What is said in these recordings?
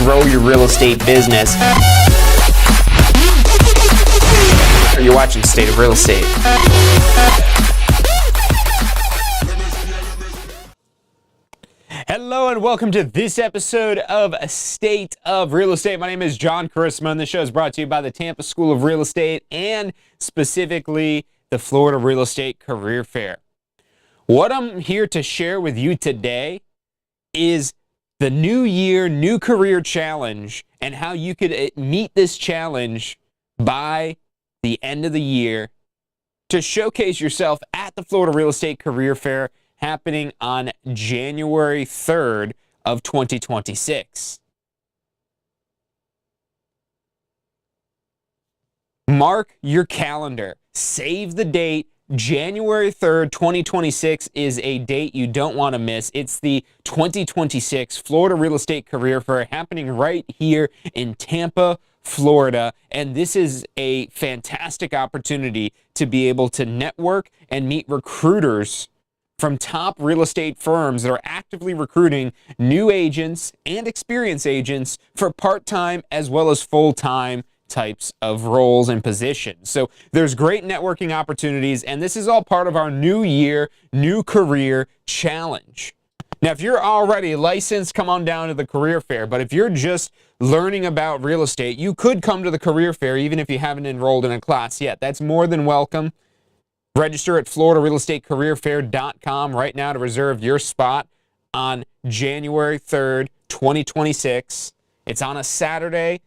grow your real estate business. You're watching State of Real Estate. Hello and welcome to this episode of State of Real Estate. My name is John Charisma, and the show is brought to you by the Tampa School of Real Estate and specifically the Florida Real Estate Career Fair. What I'm here to share with you today is the New Year, New Career Challenge and how you could meet this challenge by the end of the year to showcase yourself at the Florida Real Estate Career Fair happening on January 3rd of 2026. Mark your calendar. Save the date. January 3rd, 2026 is a date you don't want to miss. It's the 2026 Florida Real Estate Career Fair happening right here in Tampa, Florida, and this is a fantastic opportunity to be able to network and meet recruiters from top real estate firms that are actively recruiting new agents and experienced agents for part-time as well as full-time types of roles and positions. So there's great networking opportunities, and this is all part of our New Year, New Career Challenge. Now, if you're already licensed, come on down to the career fair. But if you're just learning about real estate, you could come to the career fair even if you haven't enrolled in a class yet. That's more than welcome. Register at FloridaRealEstateCareerFair.com right now to reserve your spot on January 3rd, 2026. It's on a Saturday.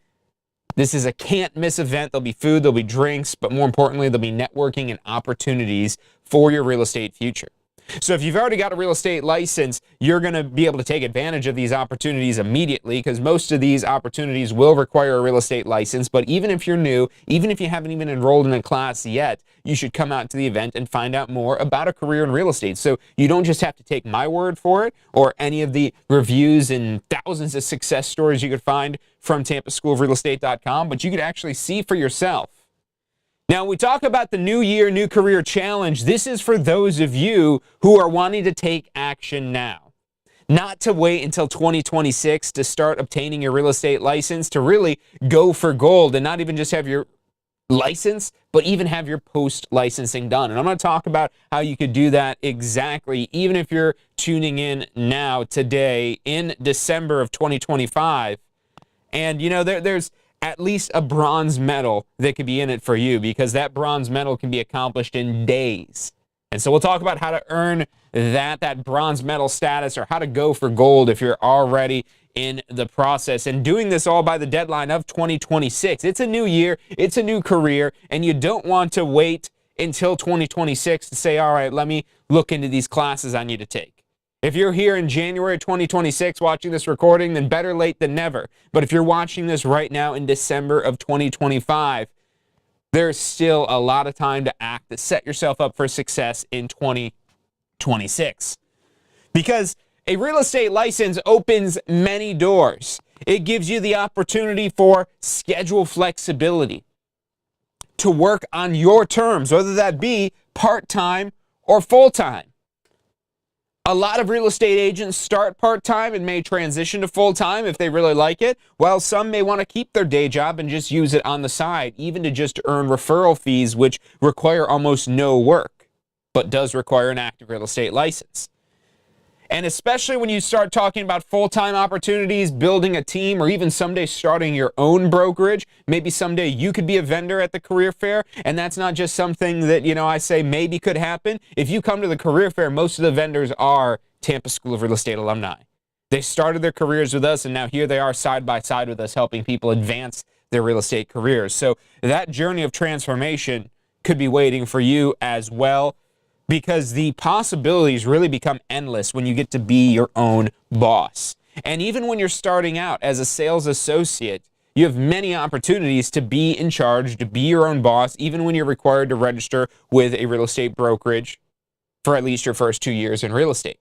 This is a can't-miss event. There'll be food, there'll be drinks, but more importantly, there'll be networking and opportunities for your real estate future. So if you've already got a real estate license, you're going to be able to take advantage of these opportunities immediately because most of these opportunities will require a real estate license. But even if you're new, even if you haven't even enrolled in a class yet, you should come out to the event and find out more about a career in real estate. So you don't just have to take my word for it or any of the reviews and thousands of success stories you could find from TampaSchoolofRealEstate.com, but you could actually see for yourself. Now, when we talk about the New Year, New Career Challenge, this is for those of you who are wanting to take action now. Not to wait until 2026 to start obtaining your real estate license, to really go for gold and not even just have your license, but even have your post-licensing done. And I'm going to talk about how you could do that exactly, even if you're tuning in now, today, in December of 2025. And, you know, there's at least a bronze medal that could be in it for you because that bronze medal can be accomplished in days. And so we'll talk about how to earn that bronze medal status or how to go for gold if you're already in the process. And doing this all by the deadline of 2026. It's a new year, it's a new career, and you don't want to wait until 2026 to say, all right, let me look into these classes I need to take. If you're here in January 2026 watching this recording, then better late than never. But if you're watching this right now in December of 2025, there's still a lot of time to act to set yourself up for success in 2026. Because a real estate license opens many doors. It gives you the opportunity for schedule flexibility, to work on your terms, whether that be part-time or full-time. A lot of real estate agents start part-time and may transition to full-time if they really like it, while some may want to keep their day job and just use it on the side, even to just earn referral fees, which require almost no work, but does require an active real estate license. And especially when you start talking about full-time opportunities, building a team, or even someday starting your own brokerage, maybe someday you could be a vendor at the career fair, and that's not just something that, you know, I say maybe could happen. If you come to the career fair, most of the vendors are Tampa School of Real Estate alumni. They started their careers with us, and now here they are side by side with us, helping people advance their real estate careers. So that journey of transformation could be waiting for you as well, because the possibilities really become endless when you get to be your own boss. And even when you're starting out as a sales associate, you have many opportunities to be in charge, to be your own boss, even when you're required to register with a real estate brokerage for at least your first 2 years in real estate.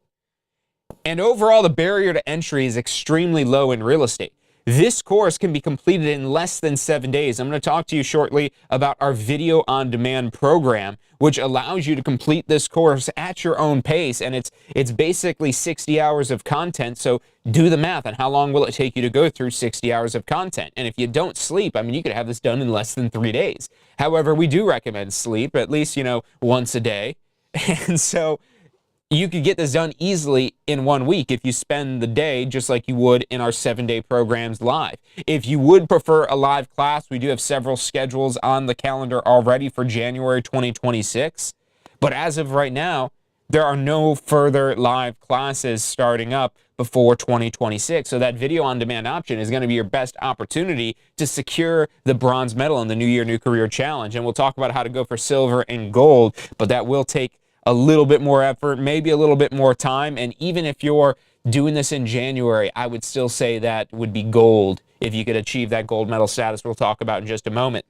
And overall, the barrier to entry is extremely low in real estate. This course can be completed in less than 7 days. I'm going to talk to you shortly about our video on demand program, which allows you to complete this course at your own pace. And it's basically 60 hours of content. So do the math on how long will it take you to go through 60 hours of content. And if you don't sleep, I mean, you could have this done in less than 3 days. However, we do recommend sleep at least, once a day. And so you could get this done easily in 1 week if you spend the day just like you would in our 7-day programs live. If you would prefer a live class, we do have several schedules on the calendar already for January 2026. But as of right now, there are no further live classes starting up before 2026. So that video on demand option is going to be your best opportunity to secure the bronze medal in the New Year, New Career Challenge. And we'll talk about how to go for silver and gold, but that will take a little bit more effort, maybe a little bit more time. And even if you're doing this in January, I would still say that would be gold if you could achieve that gold medal status we'll talk about in just a moment.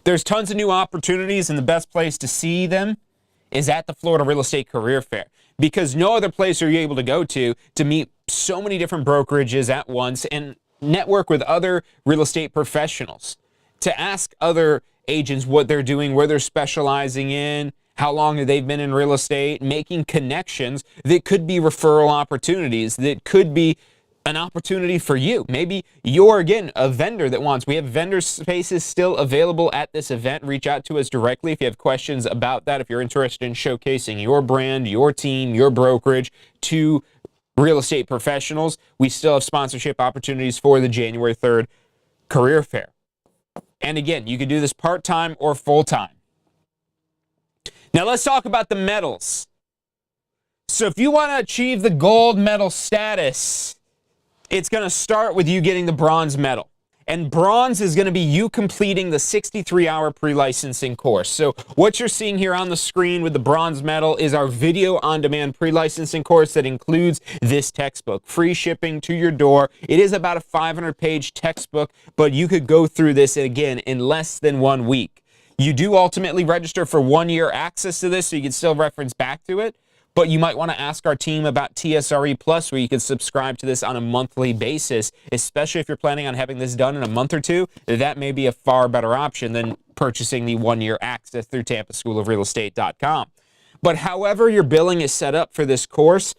There's tons of new opportunities, and the best place to see them is at the Florida Real Estate Career Fair, because no other place are you able to go to meet so many different brokerages at once and network with other real estate professionals, to ask other agents what they're doing, where they're specializing in, how long they've been in real estate, making connections that could be referral opportunities, that could be an opportunity for you. Maybe you're, again, a vendor that wants, we have vendor spaces still available at this event. Reach out to us directly if you have questions about that, if you're interested in showcasing your brand, your team, your brokerage to real estate professionals. We still have sponsorship opportunities for the January 3rd career fair. And again, you can do this part-time or full-time. Now let's talk about the medals. So if you want to achieve the gold medal status, it's going to start with you getting the bronze medal. And bronze is going to be you completing the 63-hour pre-licensing course. So what you're seeing here on the screen with the bronze medal is our video on-demand pre-licensing course that includes this textbook. Free shipping to your door. It is about a 500-page textbook, but you could go through this, again, in less than 1 week. You do ultimately register for 1 year access to this, so you can still reference back to it. But you might want to ask our team about TSRE Plus, where you can subscribe to this on a monthly basis, especially if you're planning on having this done in a month or two. That may be a far better option than purchasing the 1 year access through TampaSchoolOfRealEstate.com. But however your billing is set up for this course,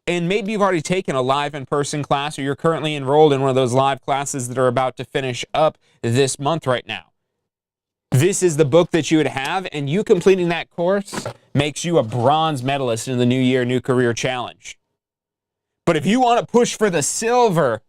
and maybe you've already taken a live in-person class, or you're currently enrolled in one of those live classes that are about to finish up this month right now, this is the book that you would have, and you completing that course makes you a bronze medalist in the New Year, New Career Challenge. But if you want to push for the silver,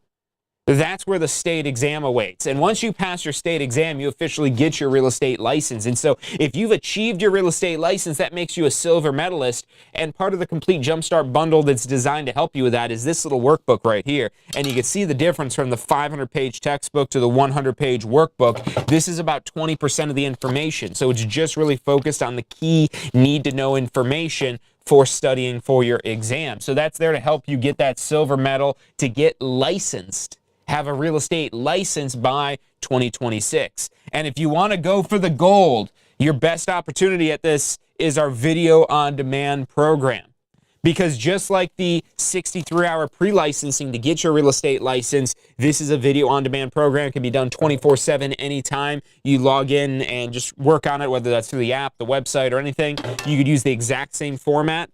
that's where the state exam awaits. And once you pass your state exam, you officially get your real estate license. And so if you've achieved your real estate license, that makes you a silver medalist. And part of the complete Jumpstart bundle that's designed to help you with that is this little workbook right here. And you can see the difference from the 500-page textbook to the 100-page workbook. This is about 20% of the information. So it's just really focused on the key need-to-know information for studying for your exam. So that's there to help you get that silver medal, to get licensed, have a real estate license by 2026. And if you want to go for the gold, your best opportunity at this is our video on demand program. Because just like the 63-hour pre-licensing to get your real estate license, this is a video on demand program. It can be done 24/7 anytime you log in and just work on it, whether that's through the app, the website, or anything. You could use the exact same format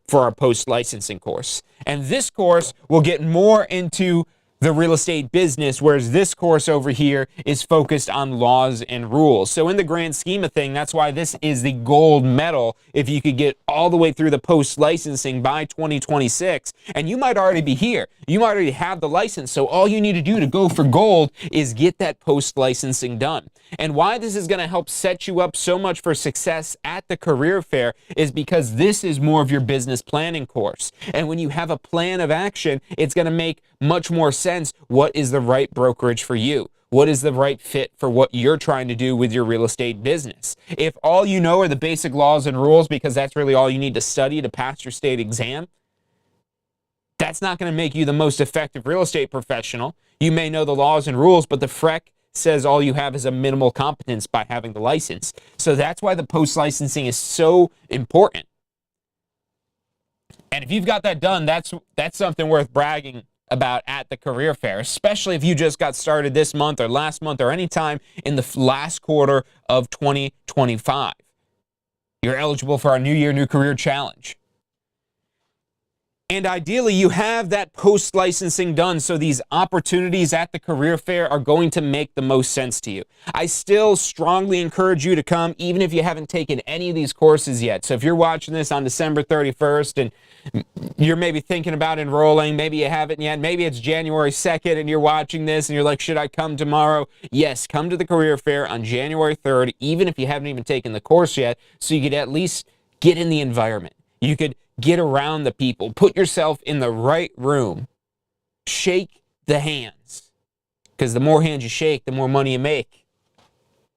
for our post-licensing course. And this course will get more into the real estate business, whereas this course over here is focused on laws and rules. So in the grand scheme of things, that's why this is the gold medal. If you could get all the way through the post-licensing by 2026, and you might already be here. You might already have the license, so all you need to do to go for gold is get that post-licensing done. And why this is going to help set you up so much for success at the career fair is because this is more of your business planning course. And when you have a plan of action, it's going to make much more sense. What is the right brokerage for you? What is the right fit for what you're trying to do with your real estate business? If all you know are the basic laws and rules, because that's really all you need to study to pass your state exam, that's not going to make you the most effective real estate professional. You may know the laws and rules, but the FREC says all you have is a minimal competence by having the license. So that's why the post-licensing is so important. And if you've got that done, that's something worth bragging about at the career fair, especially if you just got started this month or last month or any time in the last quarter of 2025. You're eligible for our New Year, New Career Challenge. And ideally, you have that post-licensing done, so these opportunities at the career fair are going to make the most sense to you. I still strongly encourage you to come, even if you haven't taken any of these courses yet. So if you're watching this on December 31st and you're maybe thinking about enrolling, maybe you haven't yet, maybe it's January 2nd and you're watching this and you're like, should I come tomorrow? Yes, come to the career fair on January 3rd, even if you haven't even taken the course yet, so you could at least get in the environment. You could get around the people, put yourself in the right room, shake the hands, because the more hands you shake, the more money you make.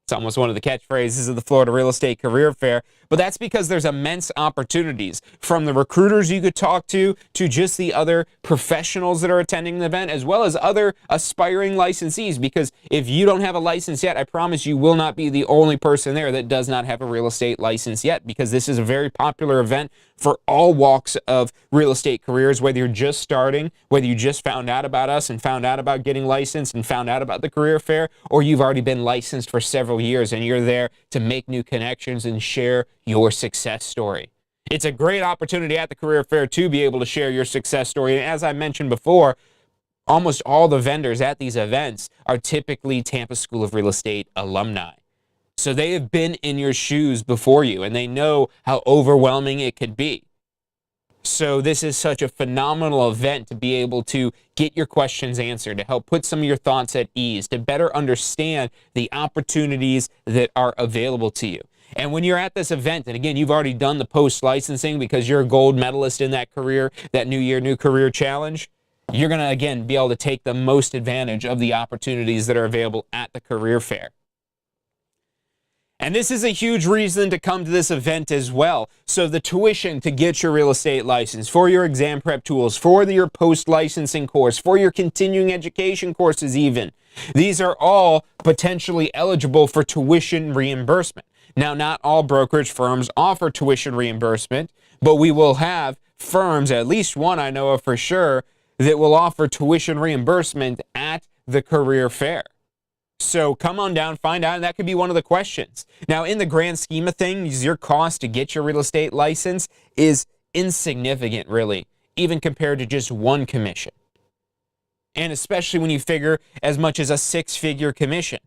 It's almost one of the catchphrases of the Florida Real Estate Career Fair, but that's because there's immense opportunities from the recruiters you could talk to just the other professionals that are attending the event, as well as other aspiring licensees, because if you don't have a license yet, I promise you will not be the only person there that does not have a real estate license yet, because this is a very popular event for all walks of real estate careers, whether you're just starting, whether you just found out about us and found out about getting licensed and found out about the career fair, or you've already been licensed for several years and you're there to make new connections and share your success story. It's a great opportunity at the career fair to be able to share your success story. And as I mentioned before, almost all the vendors at these events are typically Tampa School of Real Estate alumni. So they have been in your shoes before you, and they know how overwhelming it could be. So this is such a phenomenal event to be able to get your questions answered, to help put some of your thoughts at ease, to better understand the opportunities that are available to you. And when you're at this event, and again, you've already done the post-licensing because you're a gold medalist in that career, that New Year, New Career Challenge, you're going to, again, be able to take the most advantage of the opportunities that are available at the career fair. And this is a huge reason to come to this event as well. So the tuition to get your real estate license, for your exam prep tools, for your post-licensing course, for your continuing education courses even, these are all potentially eligible for tuition reimbursement. Now, not all brokerage firms offer tuition reimbursement, but we will have firms, at least one I know of for sure, that will offer tuition reimbursement at the career fair. So come on down, find out, and that could be one of the questions. Now, in the grand scheme of things, your cost to get your real estate license is insignificant, really, even compared to just one commission. And especially when you figure as much as a six-figure commission.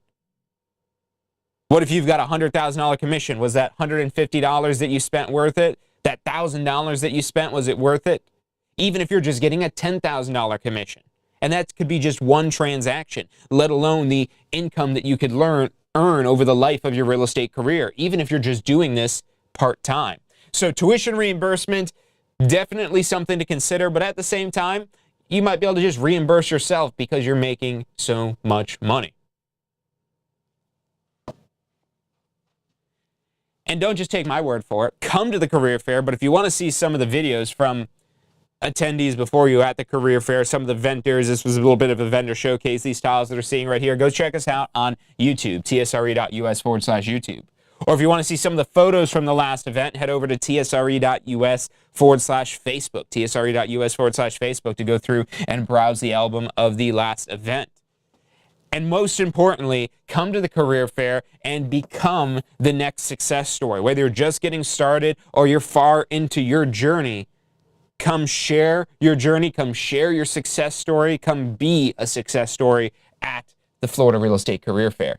What if you've got a $100,000 commission? Was that $150 that you spent worth it? That $1,000 that you spent, was it worth it? Even if you're just getting a $10,000 commission. And that could be just one transaction, let alone the income that you could earn over the life of your real estate career, even if you're just doing this part-time. So tuition reimbursement, definitely something to consider, but at the same time, you might be able to just reimburse yourself because you're making so much money. And don't just take my word for it. Come to the career fair, but if you want to see some of the videos from attendees before you at the career fair, some of the vendors, this was a little bit of a vendor showcase, these tiles that are seeing right here, go check us out on YouTube, tsre.us/YouTube. Or if you want to see some of the photos from the last event, head over to tsre.us/Facebook, tsre.us/Facebook to go through and browse the album of the last event. And most importantly, come to the career fair and become the next success story. Whether you're just getting started or you're far into your journey, come share your journey, come share your success story, come be a success story at the Florida Real Estate Career Fair.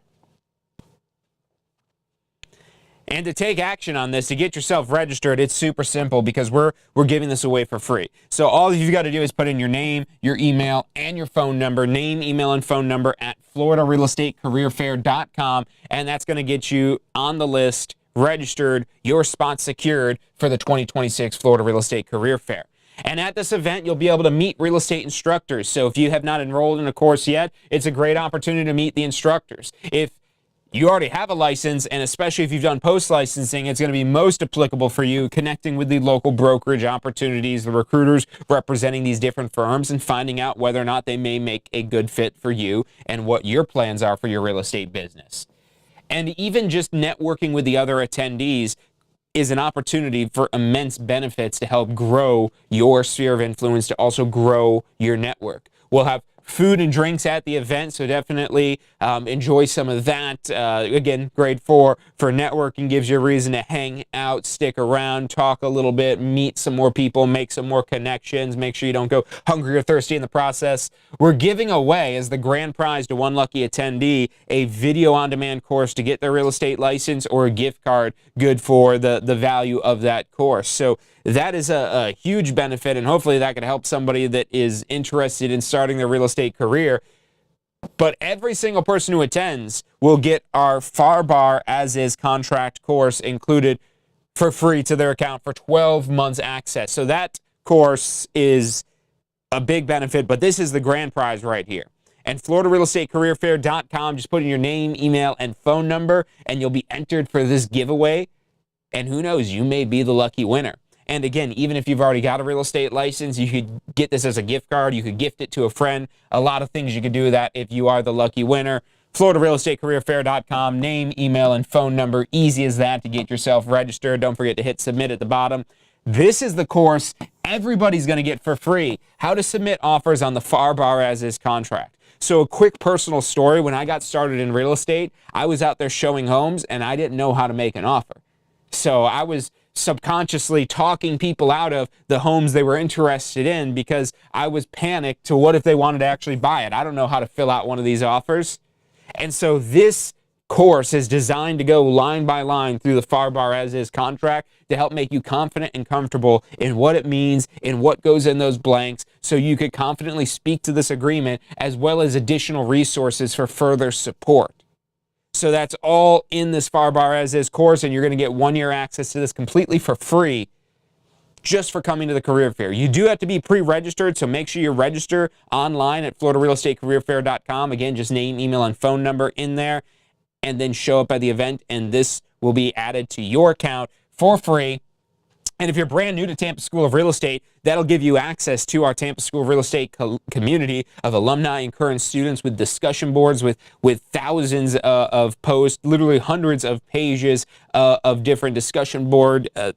And to take action on this, to get yourself registered, it's super simple because we're giving this away for free. So all you've got to do is put in your name, your email, and your phone number, name, email, and phone number at floridarealestatecareerfair.com, and that's going to get you on the list, registered, your spot secured for the 2026 Florida Real Estate Career Fair. And at this event, you'll be able to meet real estate instructors. So if you have not enrolled in a course yet, it's a great opportunity to meet the instructors. If you already have a license, and especially if you've done post-licensing, it's going to be most applicable for you connecting with the local brokerage opportunities, the recruiters representing these different firms, and finding out whether or not they may make a good fit for you and what your plans are for your real estate business. And even just networking with the other attendees is an opportunity for immense benefits to help grow your sphere of influence, to also grow your network. We'll have food and drinks at the event, so definitely enjoy some of that. Again, grade 4 for networking gives you a reason to hang out, stick around, talk a little bit, meet some more people, make some more connections. Make sure you don't go hungry or thirsty in the process. We're giving away, as the grand prize to one lucky attendee, a video-on-demand course to get their real estate license, or a gift card good for the value of that course. So that is a huge benefit, and hopefully that can help somebody that is interested in starting their real estate career. But every single person who attends will get our FAR/BAR as-is contract course included for free to their account for 12 months access. So that course is a big benefit, but this is the grand prize right here. And FloridaRealEstateCareerFair.com, just put in your name, email, and phone number, and you'll be entered for this giveaway. And who knows, you may be the lucky winner. And again, even if you've already got a real estate license, you could get this as a gift card. You could gift it to a friend. A lot of things you could do with that if you are the lucky winner. FloridaRealEstateCareerFair.com, name, email, and phone number. Easy as that to get yourself registered. Don't forget to hit submit at the bottom. This is the course everybody's going to get for free. How to submit offers on the FAR/BAR as-is contract. So a quick personal story. When I got started in real estate, I was out there showing homes, and I didn't know how to make an offer. So I was subconsciously talking people out of the homes they were interested in because I was panicked to what if they wanted to actually buy it. I don't know how to fill out one of these offers. And so this course is designed to go line by line through the FAR/BAR as-is contract to help make you confident and comfortable in what it means, in what goes in those blanks, so you could confidently speak to this agreement, as well as additional resources for further support. So that's all in this FAR/BAR as-is course, and you're going to get 1 year access to this completely for free just for coming to the career fair. You do have to be pre-registered, so make sure you register online at FloridaRealEstateCareerFair.com. Again, just name, email, and phone number in there, and then show up at the event, and this will be added to your account for free. And if you're brand new to Tampa School of Real Estate, that'll give you access to our Tampa School of Real Estate community of alumni and current students with discussion boards with thousands of posts, literally hundreds of pages of different discussion board that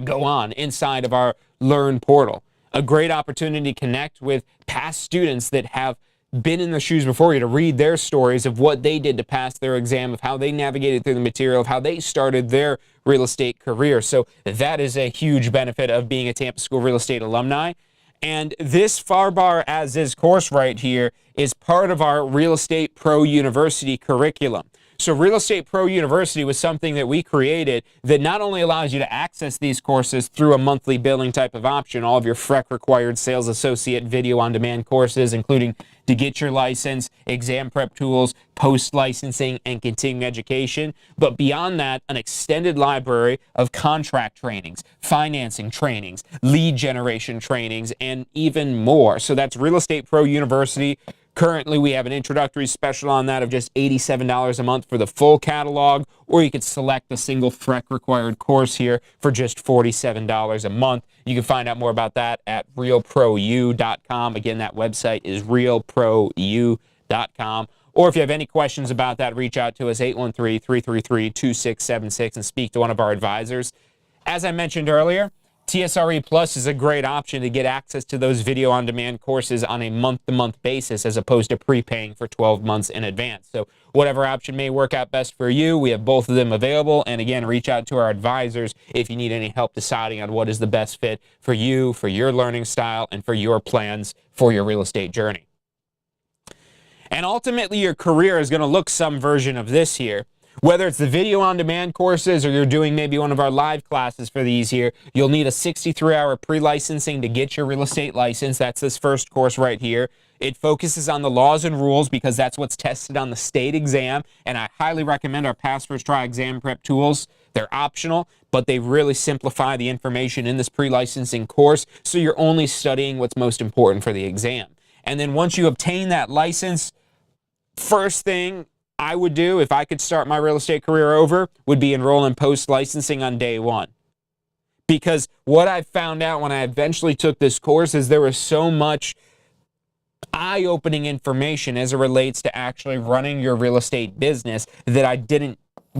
go on inside of our Learn portal. A great opportunity to connect with past students that have been in the shoes before you, to read their stories of what they did to pass their exam, of how they navigated through the material, of how they started their real estate career. So that is a huge benefit of being a Tampa School Real Estate alumni. And this FAR/BAR as-is course right here is part of our Real Estate Pro University curriculum. So Real Estate Pro University was something that we created that not only allows you to access these courses through a monthly billing type of option, all of your FREC required sales associate video on demand courses, including to get your license, exam prep tools, post-licensing, and continuing education. But beyond that, an extended library of contract trainings, financing trainings, lead generation trainings, and even more. So that's Real Estate Pro University. Currently, we have an introductory special on that of just $87 a month for the full catalog, or you could select a single FREC required course here for just $47 a month. You can find out more about that at realprou.com. Again, that website is realprou.com. Or if you have any questions about that, reach out to us, 813-333-2676, and speak to one of our advisors. As I mentioned earlier, TSRE Plus is a great option to get access to those video-on-demand courses on a month-to-month basis, as opposed to prepaying for 12 months in advance. So whatever option may work out best for you, we have both of them available. And again, reach out to our advisors if you need any help deciding on what is the best fit for you, for your learning style, and for your plans for your real estate journey. And ultimately, your career is going to look some version of this here. Whether it's the video-on-demand courses or you're doing maybe one of our live classes for these here, you'll need a 63-hour pre-licensing to get your real estate license. That's this first course right here. It focuses on the laws and rules because that's what's tested on the state exam, and I highly recommend our Pass First Try exam prep tools. They're optional, but they really simplify the information in this pre-licensing course, so you're only studying what's most important for the exam. And then once you obtain that license, first thing I would do if I could start my real estate career over would be enroll in post-licensing on day one. Because what I found out when I eventually took this course is there was so much eye-opening information as it relates to actually running your real estate business that I didn't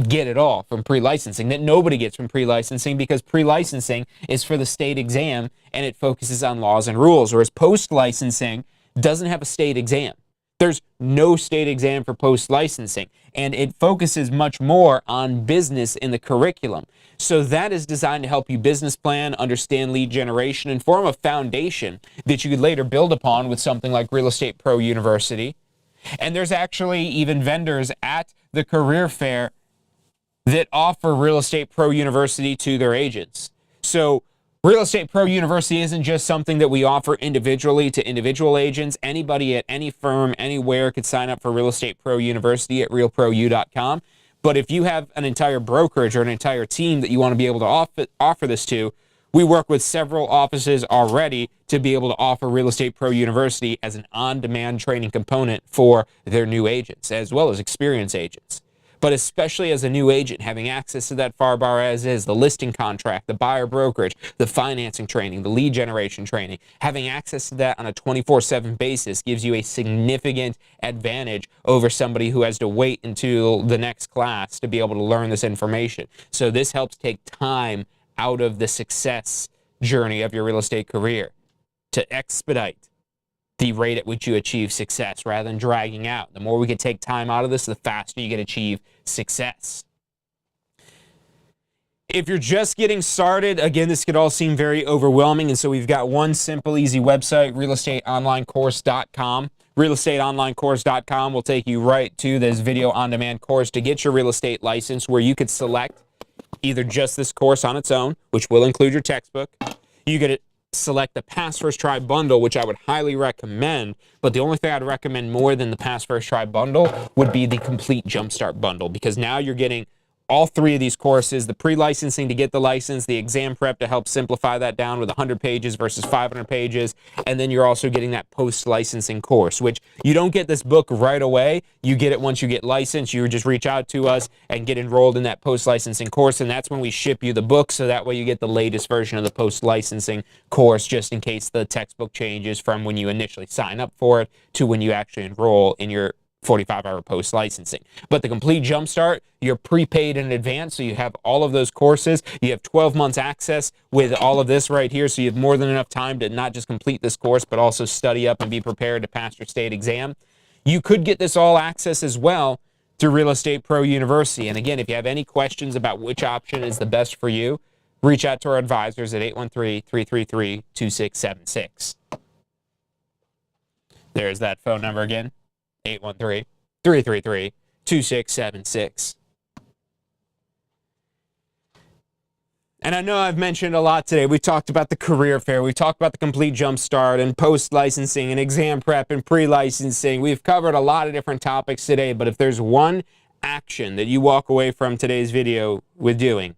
get at all from pre-licensing, that nobody gets from pre-licensing, because pre-licensing is for the state exam and it focuses on laws and rules, whereas post-licensing, doesn't have a state exam. There's no state exam for post-licensing, and it focuses much more on business in the curriculum. So that is designed to help you business plan, understand lead generation, and form a foundation that you could later build upon with something like Real Estate Pro University. And there's actually even vendors at the career fair that offer Real Estate Pro University to their agents. So Real Estate Pro University isn't just something that we offer individually to individual agents. Anybody at any firm, anywhere could sign up for Real Estate Pro University at realprou.com. But if you have an entire brokerage or an entire team that you want to be able to offer this to, we work with several offices already to be able to offer Real Estate Pro University as an on-demand training component for their new agents, as well as experienced agents. But especially as a new agent, having access to that FAR bar as is, the listing contract, the buyer brokerage, the financing training, the lead generation training, having access to that on a 24/7 basis gives you a significant advantage over somebody who has to wait until the next class to be able to learn this information. So this helps take time out of the success journey of your real estate career to expedite the rate at which you achieve success rather than dragging out. The more we can take time out of this, the faster you can achieve success. If you're just getting started, again, this could all seem very overwhelming, and so we've got one simple, easy website, realestateonlinecourse.com. Realestateonlinecourse.com will take you right to this video on-demand course to get your real estate license, where you could select either just this course on its own, which will include your textbook. You could select the Pass First Try bundle, which I would highly recommend, but the only thing I'd recommend more than the Pass First Try bundle would be the Complete Jumpstart bundle, because now you're getting all three of these courses: the pre-licensing to get the license, the exam prep to help simplify that down with 100 pages versus 500 pages, and then you're also getting that post-licensing course, which you don't get this book right away. You get it once you get licensed. You just reach out to us and get enrolled in that post-licensing course, and that's when we ship you the book, so that way you get the latest version of the post-licensing course, just in case the textbook changes from when you initially sign up for it to when you actually enroll in your 45-hour post-licensing. But the Complete Jumpstart, you're prepaid in advance, so you have all of those courses. You have 12 months access with all of this right here, so you have more than enough time to not just complete this course, but also study up and be prepared to pass your state exam. You could get this all access as well through Real Estate Pro University. And again, if you have any questions about which option is the best for you, reach out to our advisors at 813-333-2676. There's that phone number again. 813-333-2676. And I know I've mentioned a lot today. We talked about the career fair. We talked about the Complete Jumpstart and post-licensing and exam prep and pre-licensing. We've covered a lot of different topics today, but if there's one action that you walk away from today's video with doing,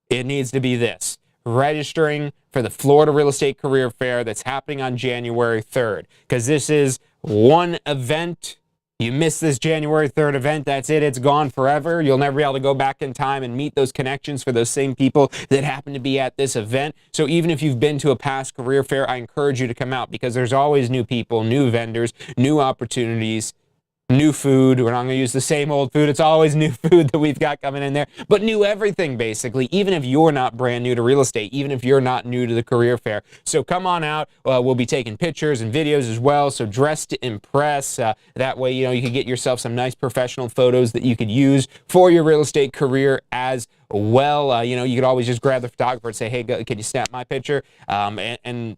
it needs to be this: registering for the Florida Real Estate Career Fair that's happening on January 3rd. Because this is one event. You miss this January 3rd event, that's it. It's gone forever. You'll never be able to go back in time and meet those connections for those same people that happen to be at this event. So even if you've been to a past career fair, I encourage you to come out, because there's always new people, new vendors, new opportunities, new food. We're not going to use the same old food. It's always new food that we've got coming in there, but new everything, basically, even if you're not brand new to real estate, even if you're not new to the career fair. So come on out. We'll be taking pictures and videos as well, so dress to impress. That way, you can get yourself some nice professional photos that you could use for your real estate career as well. You could always just grab the photographer and say, hey, can you snap my picture? And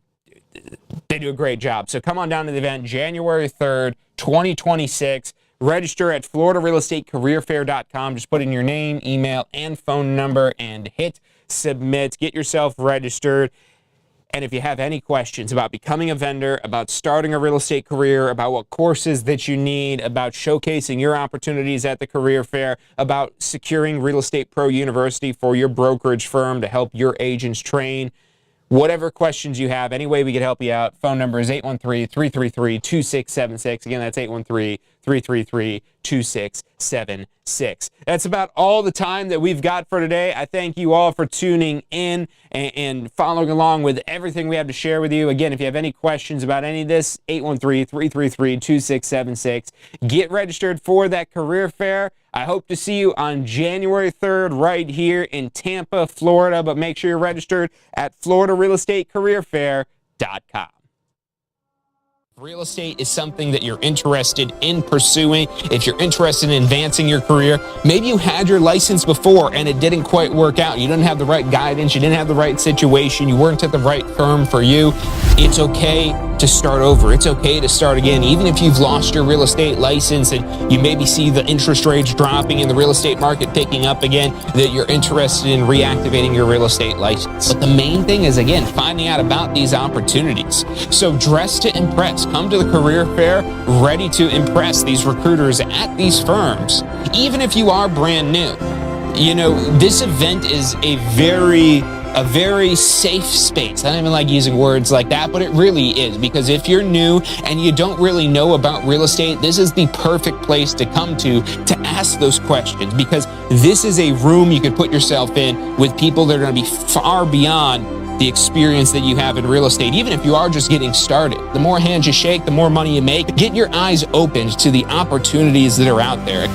they do a great job. So come on down to the event, January 3rd, 2026. Register at floridarealestatecareerfair.com. Just put in your name, email, and phone number and hit submit. Get yourself registered. And if you have any questions about becoming a vendor, about starting a real estate career, about what courses that you need, about showcasing your opportunities at the career fair, about securing Real Estate Pro University for your brokerage firm to help your agents train, whatever questions you have, any way we can help you out, phone number is 813-333-2676. Again, that's 813-333-2676. That's about all the time that we've got for today. I thank you all for tuning in and following along with everything we have to share with you. Again, if you have any questions about any of this, 813-333-2676. Get registered for that career fair. I hope to see you on January 3rd right here in Tampa, Florida, but make sure you're registered at floridarealestatecareerfair.com. Real estate is something that you're interested in pursuing. If you're interested in advancing your career, maybe you had your license before and it didn't quite work out. You didn't have the right guidance. You didn't have the right situation. You weren't at the right firm for you. It's okay to start over. It's okay to start again. Even if you've lost your real estate license and you maybe see the interest rates dropping and the real estate market picking up again, that you're interested in reactivating your real estate license. But the main thing is, again, finding out about these opportunities. So dress to impress. Come to the career fair ready to impress these recruiters at these firms. Even if you are brand new, you know, this event is a very safe space. I don't even like using words like that, but it really is, because if you're new and you don't really know about real estate, this is the perfect place to come to ask those questions, because this is a room you could put yourself in with people that are going to be far beyond the experience that you have in real estate. Even if you are just getting started, the more hands you shake, the more money you make. Get your eyes opened to the opportunities that are out there.